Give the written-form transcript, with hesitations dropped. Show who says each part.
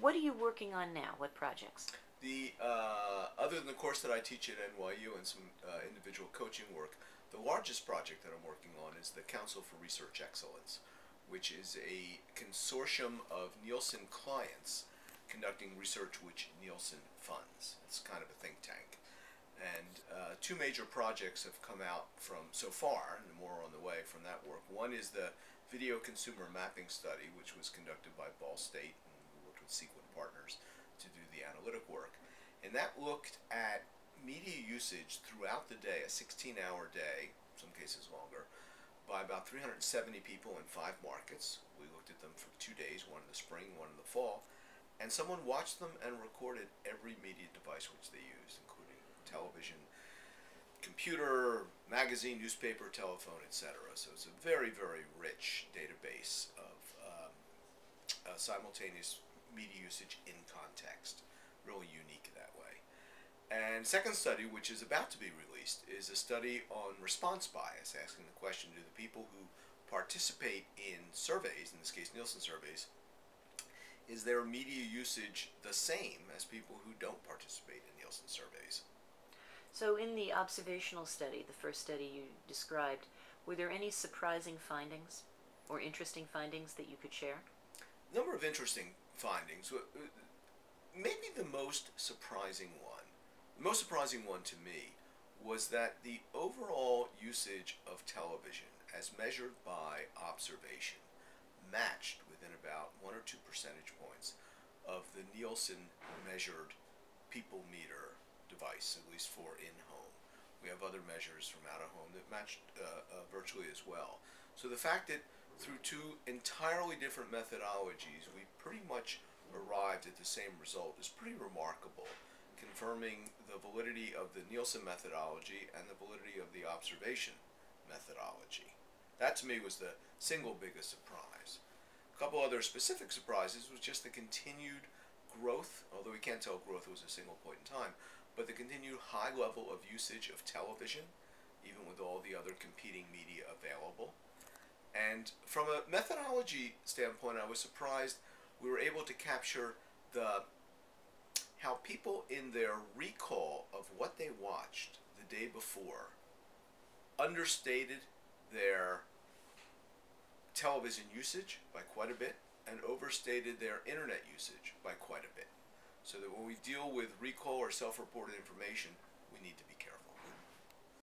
Speaker 1: what are you working on now? What projects?
Speaker 2: Other than the course that I teach at NYU and some individual coaching work, the largest project that I'm working on is the Council for Research Excellence, which is a consortium of Nielsen clients conducting research which Nielsen funds. It's kind of a think tank. And two major projects have come out from so far, and more on the way from that work. One is the Video Consumer Mapping Study, which was conducted by Ball State, and we worked with Zackon partners to do the analytic work. And that looked at media usage throughout the day, a 16-hour day, some cases longer, by about 370 people in 5 markets. We looked at them for 2 days, one in the spring, one in the fall, and someone watched them and recorded every media device which they used, including television, computer, magazine, newspaper, telephone, etc. So it's a very, very rich database of simultaneous media usage in context. Really unique that way. And second study, which is about to be released, is a study on response bias, asking the question, do the people who participate in surveys, in this case Nielsen surveys, is their media usage the same as people who don't participate in Nielsen surveys?
Speaker 1: So in the observational study, the first study you described, were there any surprising findings or interesting findings that you could share?
Speaker 2: A number of interesting findings. Maybe the most surprising one to me was that the overall usage of television as measured by observation matched within about 1 or 2 percentage points of the Nielsen measured people meter device, at least for in-home. We have other measures from out-of-home that matched virtually as well. So the fact that through 2 entirely different methodologies we pretty much arrived at the same result is pretty remarkable, confirming the validity of the Nielsen methodology and the validity of the observation methodology. That to me was the single biggest surprise. A couple other specific surprises was just the continued growth, although we can't tell growth was a single point in time, but the continued high level of usage of television, even with all the other competing media available. And from a methodology standpoint, I was surprised we were able to capture how people in their recall of what they watched the day before understated their television usage by quite a bit and overstated their internet usage by quite a bit. So that when we deal with recall or self-reported information, we need to be careful.